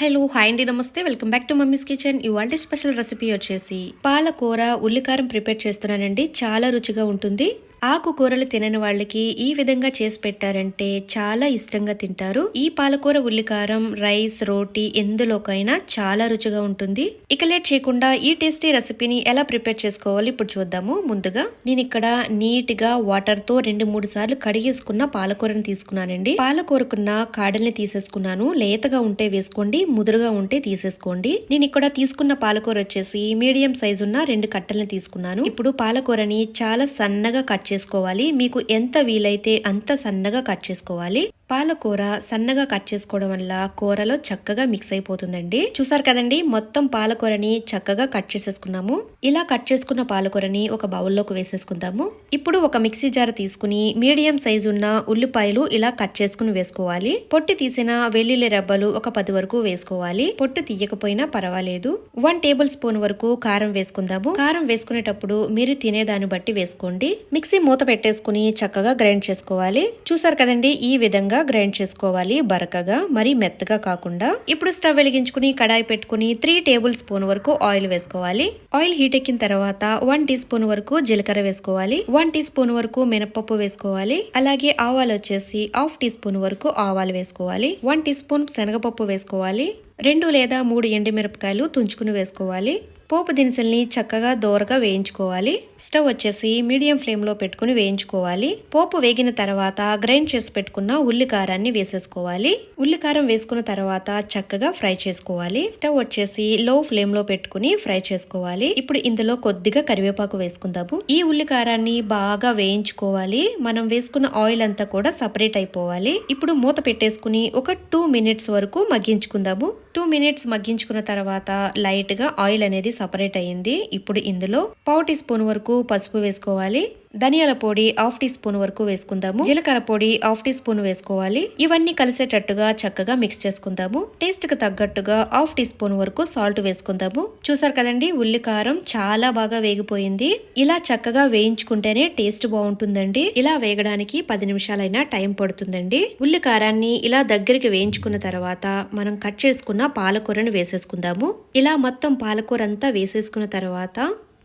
Hello hi అండి, నమస్తే. Welcome back to mummies kitchen. ఇవాళ స్పెషల్ రెసిపీ వచ్చేసి పాలకూర ఉల్లికారం ప్రిపేర్ చేస్తున్నానండి. చాలా రుచిగా ఉంటుంది. ఆకుకూరలు తినని వాళ్ళకి ఈ విధంగా చేసి పెట్టారంటే చాలా ఇష్టంగా తింటారు. ఈ పాలకూర ఉల్లికారం రైస్, రోటీ ఎందులోకైనా చాలా రుచిగా ఉంటుంది. ఇక లేట్ చేయకుండా ఈ టేస్టీ రెసిపీని ఎలా ప్రిపేర్ చేసుకోవాలో ఇప్పుడు చూద్దాము. ముందుగా నేను ఇక్కడ నీట్ గా వాటర్ తో 2-3 సార్లు కడిగేసుకున్న పాలకూరని తీసుకున్నానండి. పాలకూరకున్న కాడల్ని తీసేసుకున్నాను. లేతగా ఉంటే వేసుకోండి, ముదురుగా ఉంటే తీసేసుకోండి. నేను ఇక్కడ తీసుకున్న పాలకూర వచ్చేసి మీడియం సైజు ఉన్న 2 కట్టల్ని తీసుకున్నాను. ఇప్పుడు పాలకూరని చాలా సన్నగా కట్ చేసుకోవాలి. మీకు ఎంత వీలైతే అంత సన్నగా కట్ చేసుకోవాలి. పాలకూర సన్నగా కట్ చేసుకోవడం వల్ల కూరలో చక్కగా మిక్స్ అయిపోతుందండి. చూసారు కదండి, మొత్తం పాలకూరని చక్కగా కట్ చేసేసుకున్నాము. ఇలా కట్ చేసుకున్న పాలకూరని ఒక బౌల్లోకి వేసేసుకుందాము. ఇప్పుడు ఒక మిక్సీ జార్ తీసుకుని మీడియం సైజు ఉన్న ఉల్లిపాయలు ఇలా కట్ చేసుకుని వేసుకోవాలి. పొట్టు తీసిన వెల్లుల్లి రెబ్బలు ఒక 10 వరకు వేసుకోవాలి. పొట్టు తీయకపోయినా పర్వాలేదు. 1 టేబుల్ స్పూన్ వరకు కారం వేసుకుందాము. కారం వేసుకునేటప్పుడు మీరు తినేదాన్ని బట్టి వేసుకోండి. మిక్సీ మూత పెట్టేసుకుని చక్కగా గ్రైండ్ చేసుకోవాలి. చూసారు కదండి, ఈ విధంగా గ్రైండ్ చేసుకోవాలి. బరకగా, మరి మెత్తగా కాకుండా. ఇప్పుడు స్టవ్ వెలిగించుకుని కడాయి పెట్టుకుని 3 టేబుల్ స్పూన్ వరకు ఆయిల్ వేసుకోవాలి. ఆయిల్ హీట్ ఎక్కిన తర్వాత 1 టీ స్పూన్ వరకు జీలకర్ర వేసుకోవాలి. 1 టీ స్పూన్ వరకు మినపప్పు వేసుకోవాలి. అలాగే ఆవాలు వచ్చేసి 1/2 టీ స్పూన్ వరకు ఆవాలు వేసుకోవాలి. 1 టీ స్పూన్ శనగపప్పు వేసుకోవాలి. 2 లేదా 3 ఎండుమిరపకాయలు తుంచుకుని వేసుకోవాలి. పోపు దినుసుల్ని చక్కగా దోరగా వేయించుకోవాలి. స్టవ్ వచ్చేసి మీడియం ఫ్లేమ్ లో పెట్టుకుని వేయించుకోవాలి. పోపు వేగిన తర్వాత గ్రైండ్ చేసి పెట్టుకున్న ఉల్లికారాన్ని వేసేసుకోవాలి. ఉల్లికారం వేసుకున్న తర్వాత చక్కగా ఫ్రై చేసుకోవాలి. స్టవ్ వచ్చేసి లో ఫ్లేమ్ లో పెట్టుకుని ఫ్రై చేసుకోవాలి. ఇప్పుడు ఇందులో కొద్దిగా కరివేపాకు వేసుకుందాము. ఈ ఉల్లికారాన్ని బాగా వేయించుకోవాలి. మనం వేసుకున్న ఆయిల్ అంతా కూడా సపరేట్ అయిపోవాలి. ఇప్పుడు మూత పెట్టేసుకుని ఒక 2 మినిట్స్ వరకు మగ్గించుకుందాము. 2 మినిట్స్ మగ్గించుకున్న తర్వాత లైట్ గా ఆయిల్ అనేది సపరేట్ అయ్యింది. ఇప్పుడు ఇందులో 1/2 టీ స్పూన్ వరకు పసుపు వేసుకోవాలి. ధనియాల పొడి 1/2 టీ స్పూన్ వరకు వేసుకుందాము. జీలకర్ర పొడి 1/2 టీ స్పూన్ వేసుకోవాలి. ఇవన్నీ కలిసేటట్టుగా చక్కగా మిక్స్ చేసుకుందాము. టేస్ట్ కు తగ్గట్టుగా 1/2 టీ స్పూన్ వరకు సాల్ట్ వేసుకుందాము. చూసారు కదండి, ఉల్లికారం చాలా బాగా వేగిపోయింది. ఇలా చక్కగా వేయించుకుంటేనే టేస్ట్ బాగుంటుందండి. ఇలా వేగడానికి 10 నిమిషాలైనా టైం పడుతుందండి. ఉల్లికారాన్ని ఇలా దగ్గరికి వేయించుకున్న తర్వాత మనం కట్ చేసుకున్న పాలకూరను వేసేసుకుందాము. ఇలా మొత్తం పాలకూర అంతా వేసేసుకున్న తర్వాత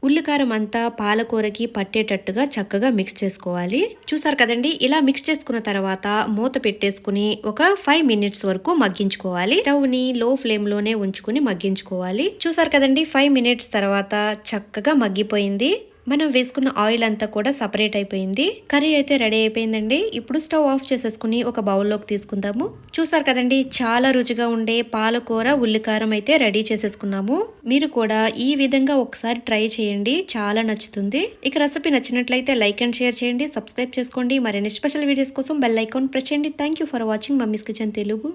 ఉల్లికారం అంతా పాలకూరకి పట్టేటట్టుగా చక్కగా మిక్స్ చేసుకోవాలి. చూసారు కదండి, ఇలా మిక్స్ చేసుకున్న తర్వాత మూత పెట్టేసుకుని ఒక 5 మినిట్స్ వరకు మగ్గించుకోవాలి. స్టవ్ ని లో ఫ్లేమ్ లోనే ఉంచుకుని మగ్గించుకోవాలి. చూసారు కదండి, 5 మినిట్స్ తర్వాత చక్కగా మగ్గిపోయింది. మనం వేసుకున్న ఆయిల్ అంతా కూడా సపరేట్ అయిపోయింది. కర్రీ అయితే రెడీ అయిపోయిందండి. ఇప్పుడు స్టవ్ ఆఫ్ చేసేసుకుని ఒక బౌల్లోకి తీసుకుందాము. చూసారు కదండి, చాలా రుచిగా ఉండే పాలకూర ఉల్లికారం అయితే రెడీ చేసేసుకున్నాము. మీరు కూడా ఈ విధంగా ఒకసారి ట్రై చేయండి, చాలా నచ్చుతుంది. ఇక రెసిపీ నచ్చినట్లయితే లైక్ అండ్ షేర్ చేయండి, సబ్స్క్రైబ్ చేసుకోండి. మరిన్ని స్పెషల్ వీడియోస్ కోసం బెల్ ఐకాన్ ప్రెస్ చేయండి. Thank you for watching mummies kitchen Telugu.